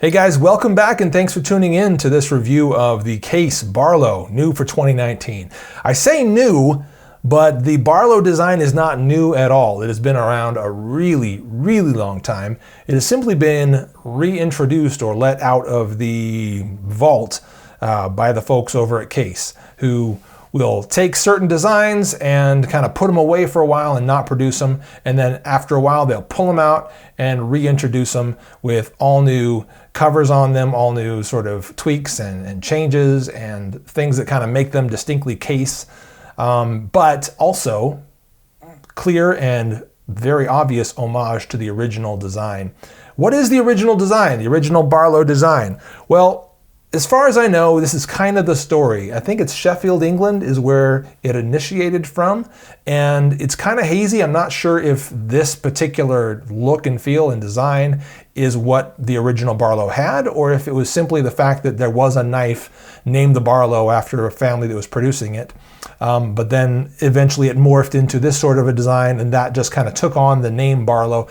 Hey guys, welcome back and thanks for tuning in to this review of the case Barlow, new for 2019. I say new, but the Barlow design is not new at all. It has been around a really long time. It has simply been reintroduced or let out of the vault by the folks over at Case, who will take certain designs and kind of put them away for a while and not produce them. And then after a while, they'll pull them out and reintroduce them with all new covers on them, all new sort of tweaks and changes and things that kind of make them distinctly Case, but also clear and very obvious homage to the original design. What is the original design, the original Barlow design? Well, as far as I know, this is kind of the story. I think it's Sheffield, England is where it initiated from, and it's kind of hazy. I'm not sure if this particular look and feel and design is what the original Barlow had, or if it was simply the fact that there was a knife named the Barlow after a family that was producing it. But then eventually it morphed into this sort of a design, and that just kind of took on the name Barlow.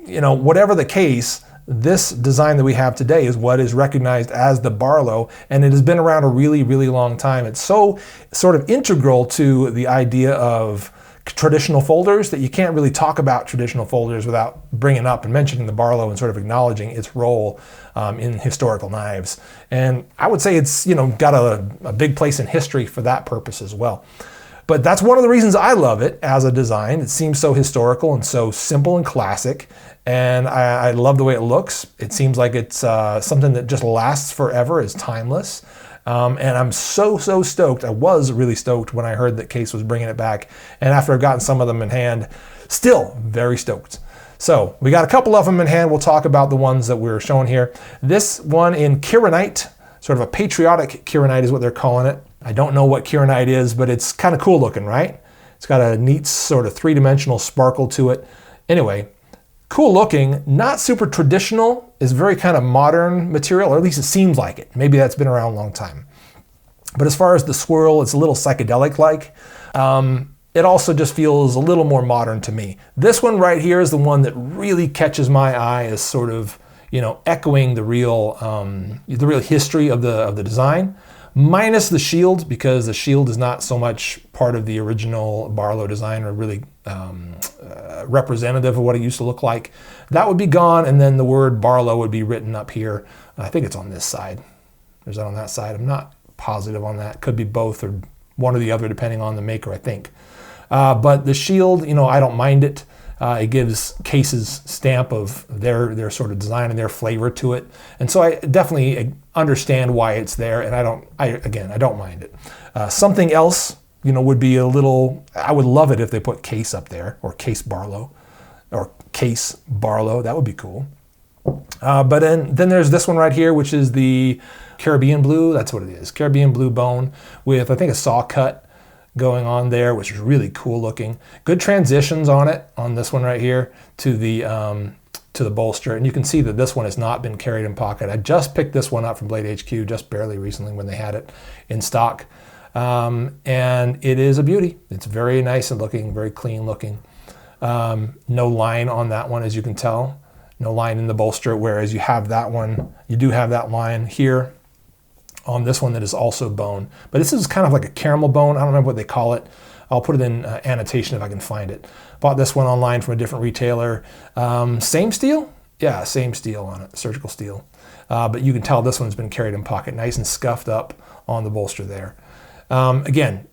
You know, whatever the case, this design that we have today is what is recognized as the Barlow, and it has been around a really long time. It's so sort of integral to the idea of traditional folders that you can't really talk about traditional folders without bringing up and mentioning the Barlow and sort of acknowledging its role in historical knives. And I would say it's, you know, got a big place in history for that purpose as well. But that's one of the reasons I love it as a design. It seems so historical and so simple and classic, and I love the way it looks. It seems like it's something that just lasts forever, is timeless. And I'm so stoked. I was really stoked when I heard that Case was bringing it back, and after I've gotten some of them in hand, still very stoked. So we got a couple of them in hand. We'll talk about the ones that we're showing here. This one in Kieranite, sort of a patriotic Kieranite is what they're calling it. I don't know what Kieranite is, but it's kind of cool looking, right? It's got a neat sort of three-dimensional sparkle to it. Anyway, cool looking, not super traditional, is very kind of modern material, or at least it seems like it. Maybe that's been around a long time. But as far as the swirl, it's a little psychedelic-like. It also just feels a little more modern to me. This one right here is the one that really catches my eye as sort of, you know, echoing the real history of the design. Minus the shield, because the shield is not so much part of the original Barlow design or really representative of what it used to look like. That would be gone, and then the word Barlow would be written up here. I think it's on this side. Is that on that side? I'm not positive on that. Could be both or one or the other depending on the maker, I think. But the shield, you know, I don't mind it. It gives Case's stamp of their sort of design and their flavor to it. And so I definitely understand why it's there, and I don't mind it. Something else, you know, would be a little, I would love it if they put Case up there, or Case Barlow, or Case Barlow. That would be cool. But then there's this one right here, which is the Caribbean blue. That's what it is. Caribbean blue bone with, I think, a saw cut going on there, which is really cool looking. Good transitions on it, on this one right here, to the bolster. And you can see that this one has not been carried in pocket. I just picked this one up from Blade HQ just barely recently when they had it in stock. And it is a beauty. It's very nice and looking, very clean looking. No line on that one, as you can tell. No line in the bolster, whereas you have that one, you do have that line here on this one that is also bone. But this is kind of like a caramel bone. I don't remember what they call it. I'll put it in annotation if I can find it. Bought this one online from a different retailer. Same steel? Yeah, same steel on it, surgical steel. But you can tell this one's been carried in pocket, nice and scuffed up on the bolster there. Again,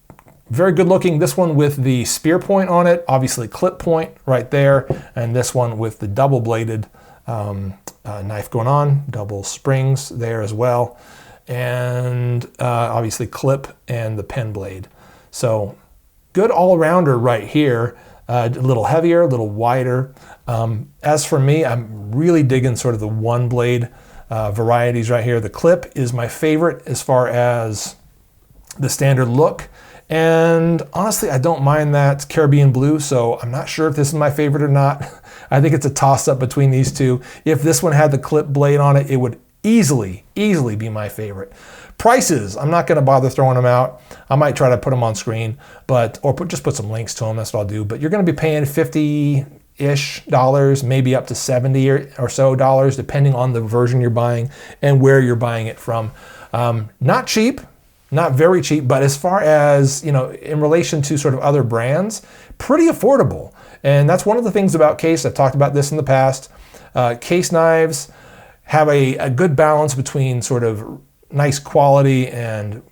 very good looking. This one with the spear point on it, obviously clip point right there. And this one with the double bladed knife going on, double springs there as well. And obviously clip and the pen blade. So good all-rounder right here. A little heavier, a little wider. As for me, I'm really digging sort of the one blade varieties right here. The clip is my favorite as far as the standard look. And honestly, I don't mind that Caribbean blue, so I'm not sure if this is my favorite or not. I think it's a toss-up between these two. If this one had the clip blade on it, it would easily be my favorite. Prices, I'm not going to bother throwing them out. I might try to put them on screen, but just put some links to them. That's what I'll do. But you're going to be paying $50, $60-ish, maybe up to $70 or so dollars, depending on the version you're buying and where you're buying it from. Not cheap, not very cheap, but as far as, in relation to sort of other brands, pretty affordable. And that's one of the things about Case. I've talked about this in the past. Case knives have a good balance between sort of nice quality and,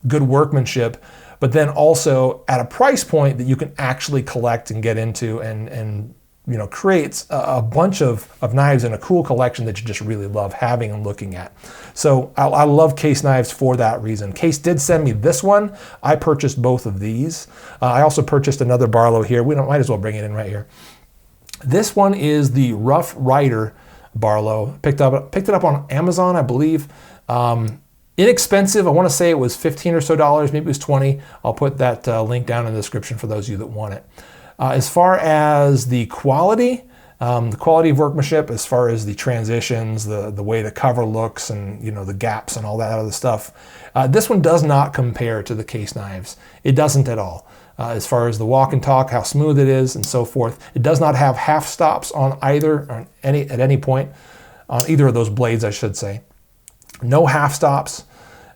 good workmanship, but then also at a price point that you can actually collect and get into and creates a bunch of knives in a cool collection that you just really love having and looking at. So I love Case knives for that reason. Case did send me this one. I purchased both of these. I also purchased another Barlow here. Might as well bring it in right here. This one is the Rough Rider Barlow. Picked it up on Amazon, I believe. Inexpensive. I want to say it was $15 or so, maybe it was $20. I'll put that link down in the description for those of you that want it. As far as the quality of workmanship, as far as the transitions, the way the cover looks, and the gaps and all that other stuff, this one does not compare to the Case knives. It doesn't at all. As far as the walk and talk, how smooth it is, and so forth. It does not have half stops on at any point on either of those blades, I should say. No half stops,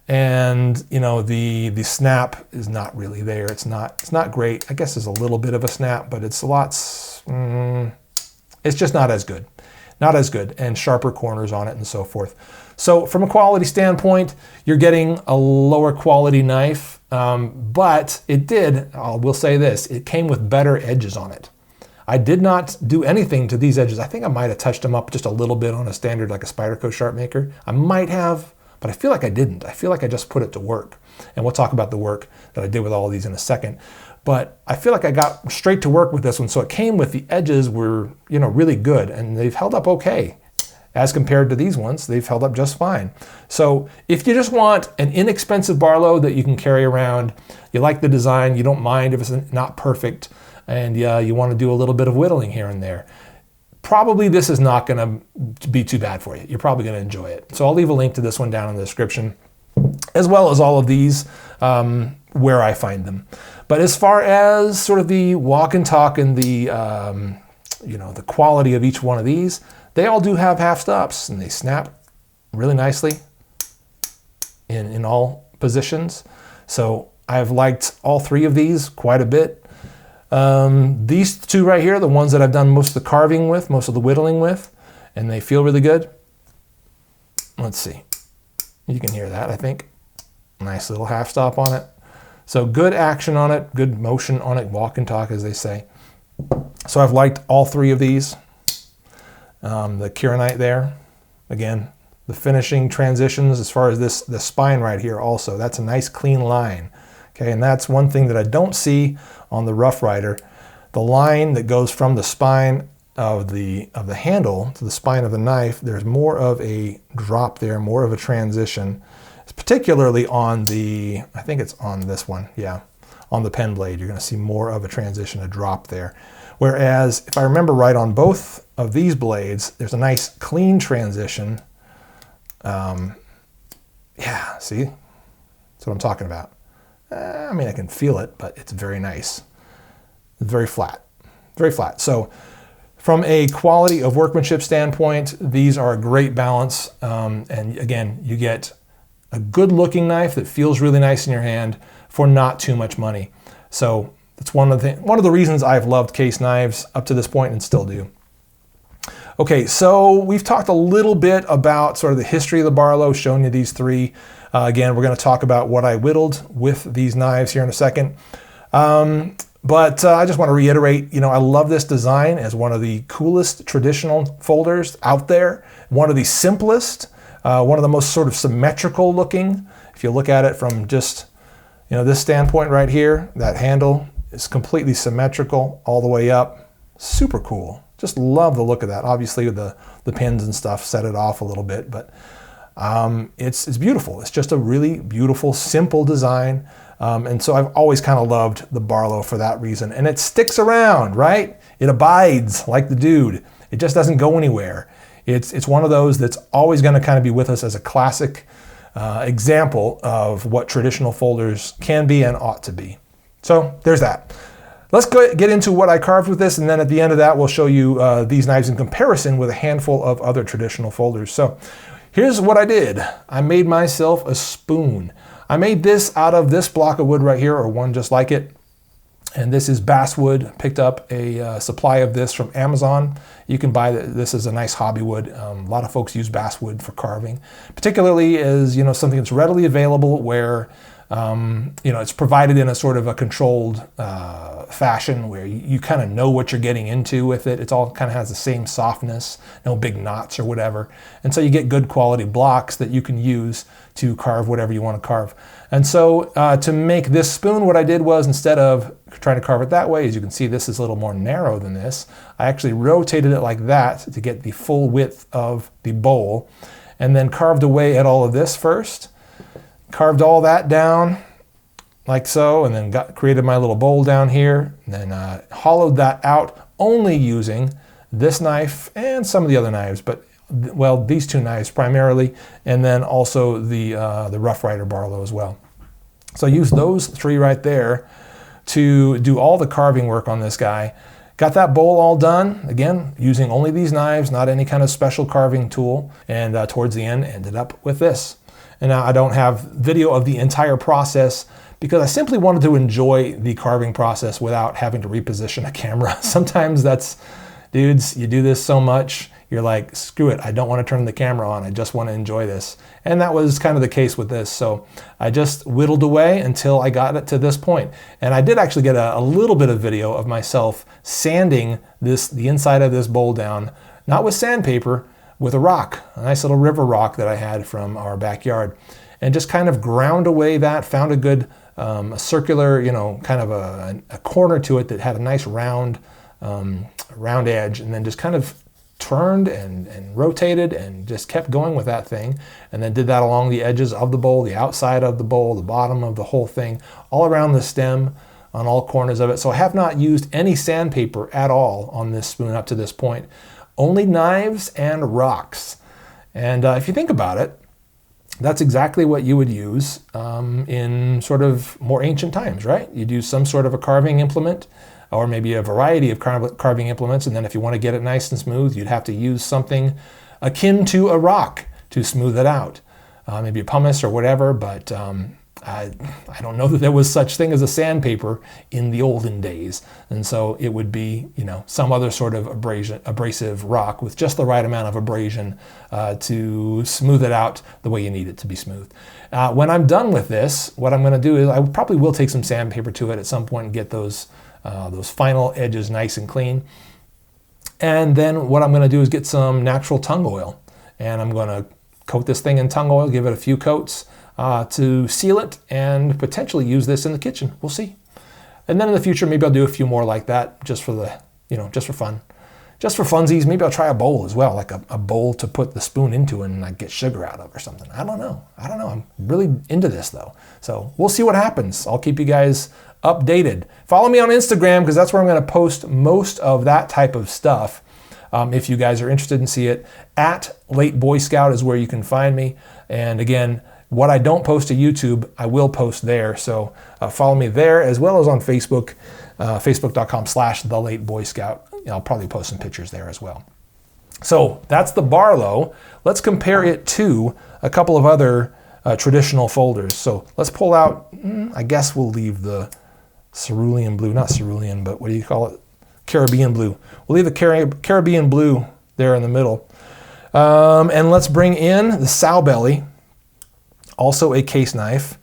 and the snap is not really there. It's not great. I guess there's a little bit of a snap, but it's it's just not as good. Not as good, and sharper corners on it and so forth. So from a quality standpoint, you're getting a lower quality knife, but I will say this, it came with better edges on it. I did not do anything to these edges. I think I might have touched them up just a little bit on a standard, like a Spyderco Sharp Maker. I might have, but I feel like I didn't. I feel like I just put it to work. And we'll talk about the work that I did with all of these in a second. But I feel like I got straight to work with this one. So it came with the edges were, really good, and they've held up okay. As compared to these ones, they've held up just fine. So if you just want an inexpensive Barlow that you can carry around, you like the design, you don't mind if it's not perfect, and you want to do a little bit of whittling here and there, probably this is not going to be too bad for you. You're probably going to enjoy it. So I'll leave a link to this one down in the description, as well as all of these where I find them. But as far as sort of the walk and talk and the the quality of each one of these, they all do have half stops, and they snap really nicely in all positions. So I've liked all three of these quite a bit. These two right here, the ones that I've done most of the carving with, most of the whittling with, and they feel really good. Let's see. You can hear that, I think. Nice little half stop on it. So good action on it, good motion on it, walk and talk, as they say. So I've liked all three of these. The Kieranite there, again, the finishing transitions as far as the spine right here also, that's a nice clean line. Okay, and that's one thing that I don't see on the Rough Rider. The line that goes from the spine of the handle to the spine of the knife, there's more of a drop there, more of a transition. It's particularly on I think it's on this one, yeah, on the pen blade, you're going to see more of a transition, a drop there. Whereas if I remember right, on both of these blades, there's a nice clean transition. Yeah, see, that's what I'm talking about. I mean, I can feel it, but it's very nice. It's very flat, very flat. So from a quality of workmanship standpoint, these are a great balance. And again, you get a good looking knife that feels really nice in your hand for not too much money. So that's one of the reasons I've loved Case knives up to this point and still do. Okay, so we've talked a little bit about sort of the history of the Barlow, showing you these three. Again, we're going to talk about what I whittled with these knives here in a second. But I just want to reiterate, I love this design as one of the coolest traditional folders out there. One of the simplest, one of the most sort of symmetrical looking. If you look at it from just, this standpoint right here, that handle is completely symmetrical all the way up. Super cool. Just love the look of that. Obviously the pins and stuff set it off a little bit, but it's beautiful. It's just a really beautiful, simple design. And so I've always kind of loved the Barlow for that reason. And it sticks around, right? It abides like the dude. It just doesn't go anywhere. It's one of those that's always going to kind of be with us as a classic example of what traditional folders can be and ought to be. So there's that. Let's get into what I carved with this, and then at the end of that, we'll show you these knives in comparison with a handful of other traditional folders. So here's what I did. I made myself a spoon. I made this out of this block of wood right here, or one just like it. And this is basswood. Picked up a supply of this from Amazon. You can buy this as a nice hobby wood. A lot of folks use basswood for carving, particularly as something that's readily available, where it's provided in a sort of a controlled fashion where you kind of know what you're getting into with it. It's all kind of has the same softness, no big knots or whatever. And so you get good quality blocks that you can use to carve whatever you want to carve. And so to make this spoon, what I did was, instead of trying to carve it that way, as you can see, this is a little more narrow than this. I actually rotated it like that to get the full width of the bowl, and then carved away at all of this first. Carved all that down like so, and then created my little bowl down here, and then hollowed that out only using this knife and some of the other knives, but well, these two knives primarily, and then also the Rough Rider Barlow as well. So I used those three right there to do all the carving work on this guy. Got that bowl all done, again, using only these knives, not any kind of special carving tool, and towards the end ended up with this. And now I don't have video of the entire process because I simply wanted to enjoy the carving process without having to reposition a camera. Sometimes that's, dudes, you do this so much, you're like, screw it, I don't want to turn the camera on, I just want to enjoy this. And that was kind of the case with this. So I just whittled away until I got it to this point. And I did actually get a little bit of video of myself sanding the inside of this bowl down, not with sandpaper, with a rock, a nice little river rock that I had from our backyard, and just kind of ground away that, found a good a circular, kind of a corner to it that had a nice round edge, and then just kind of turned and rotated and just kept going with that thing, and then did that along the edges of the bowl, the outside of the bowl, the bottom of the whole thing, all around the stem, on all corners of it. So I have not used any sandpaper at all on this spoon up to this point. Only knives and rocks. And if you think about it, that's exactly what you would use in sort of more ancient times, right? You'd use some sort of a carving implement, or maybe a variety of carving implements, and then if you want to get it nice and smooth, you'd have to use something akin to a rock to smooth it out. Maybe a pumice or whatever, but I don't know that there was such thing as a sandpaper in the olden days. And so it would be, some other sort of abrasive rock with just the right amount of abrasion to smooth it out the way you need it to be smooth. When I'm done with this, what I'm going to do is I probably will take some sandpaper to it at some point and get those final edges nice and clean. And then what I'm going to do is get some natural tung oil, and I'm going to coat this thing in tung oil, give it a few coats to seal it, and potentially use this in the kitchen. We'll see. And then in the future, maybe I'll do a few more like that, just for the, just for fun. Just for funsies. Maybe I'll try a bowl as well, like a bowl to put the spoon into and like get sugar out of or something. I don't know. I'm really into this though. So we'll see what happens. I'll keep you guys updated. Follow me on Instagram, because that's where I'm going to post most of that type of stuff. If you guys are interested in see it, at Late Boy Scout is where you can find me. And again, what I don't post to YouTube, I will post there. So follow me there, as well as on Facebook, facebook.com/The Late Boy Scout. I'll probably post some pictures there as well. So that's the Barlow. Let's compare it to a couple of other traditional folders. So let's pull out, I guess we'll leave the cerulean blue, not cerulean, but what do you call it? Caribbean blue. We'll leave the Caribbean blue there in the middle. And let's bring in the sow belly. Also a case knife.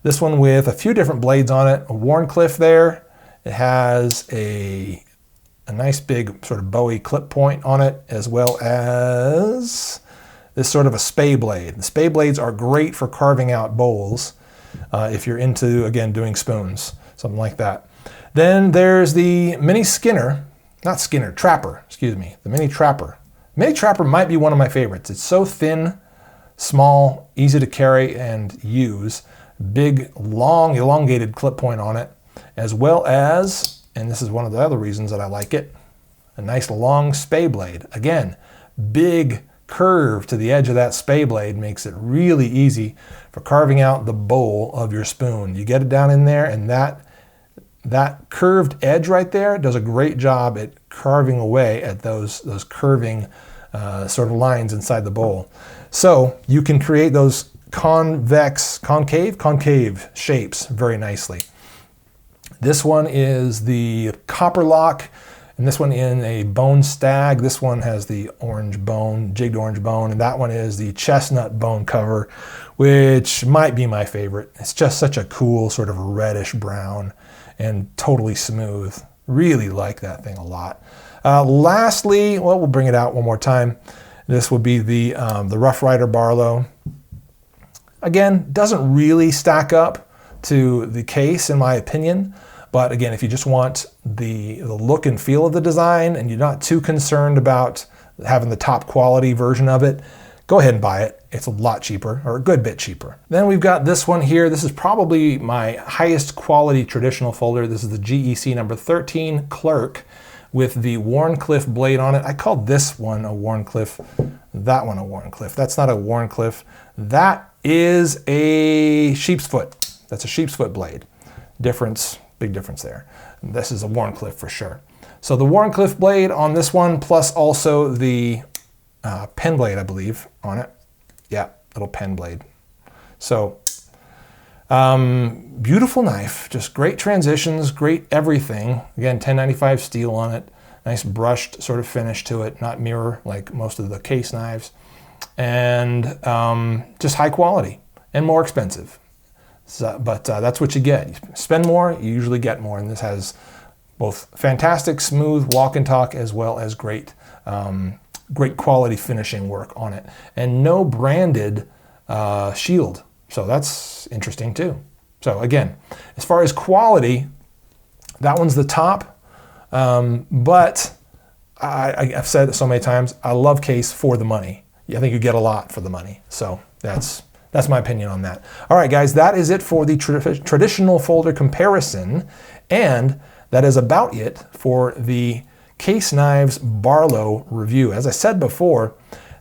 This one with a few different blades on it. A Warncliffe there. It has a nice big sort of Bowie clip point on it, as well as this sort of a spay blade. The spay blades are great for carving out bowls if you're into, again, doing spoons, something like that. Then there's the Mini Trapper, the Mini Trapper. Mini Trapper might be one of my favorites. It's so thin, small, easy to carry and use. Big, long, elongated clip point on it, as well as, and this is one of the other reasons that I like it, a nice long spay blade. Again, big curve to the edge of that spay blade makes it really easy for carving out the bowl of your spoon. You get it down in there, and that that curved edge right there does a great job at carving away at those curving sort of lines inside the bowl. So you can create those concave shapes very nicely. This one is the copper lock, and this one in a bone stag. This one has the orange bone, jigged orange bone, and that one is the chestnut bone cover, which might be my favorite. It's just such a cool sort of reddish brown and totally smooth. Really like that thing a lot. Lastly, well, we'll bring it out one more time. This would be the Rough Rider Barlow. Again, doesn't really stack up to the case in my opinion, but again, if you just want the look and feel of the design and you're not too concerned about having the top quality version of it, go ahead and buy it. It's a lot cheaper, or a good bit cheaper. Then we've got this one here. This is probably my highest quality traditional folder. This is the GEC number 13 Clerk with the Wharncliffe blade on it. I called this one a Wharncliffe, that one a Wharncliffe. That's not a Wharncliffe. That is a sheep's foot. That's a sheep's foot blade. Difference, big difference there. This is a Wharncliffe for sure. So the Wharncliffe blade on this one, plus also the pen blade, I believe, on it. Yeah, little pen blade. So beautiful knife, just great transitions, great everything. Again, 1095 steel on it. Nice brushed sort of finish to it, not mirror like most of the case knives. And just high quality and more expensive. So, but that's what you get. You spend more, you usually get more. And this has both fantastic, smooth walk and talk as well as great, great quality finishing work on it. And no branded shield. So that's interesting too. So again, as far as quality, that one's the top. But I've said it so many times, I love Case for the money. I think you get a lot for the money. So that's my opinion on that. All right, guys, that is it for the traditional folder comparison. And that is about it for the Case Knives Barlow review. As I said before,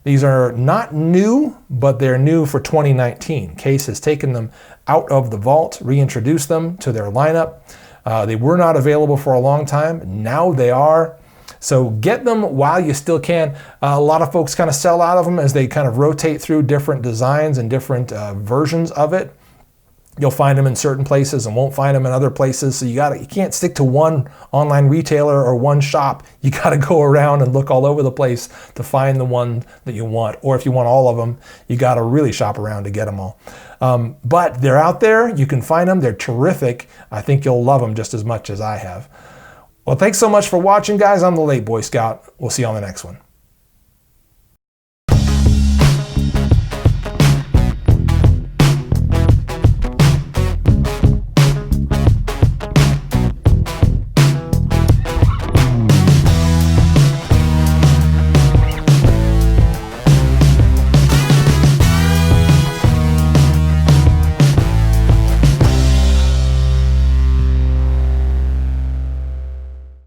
these are not new, but they're new for 2019. Case has taken them out of the vault, reintroduced them to their lineup. They were not available for a long time. Now they are. So get them while you still can. A lot of folks kind of sell out of them as they kind of rotate through different designs and different versions of it. You'll find them in certain places and won't find them in other places. So you can't stick to one online retailer or one shop. You got to go around and look all over the place to find the one that you want. Or if you want all of them, you got to really shop around to get them all. But they're out there. You can find them. They're terrific. I think you'll love them just as much as I have. Well, thanks so much for watching, guys. I'm the Late Boy Scout. We'll see you on the next one.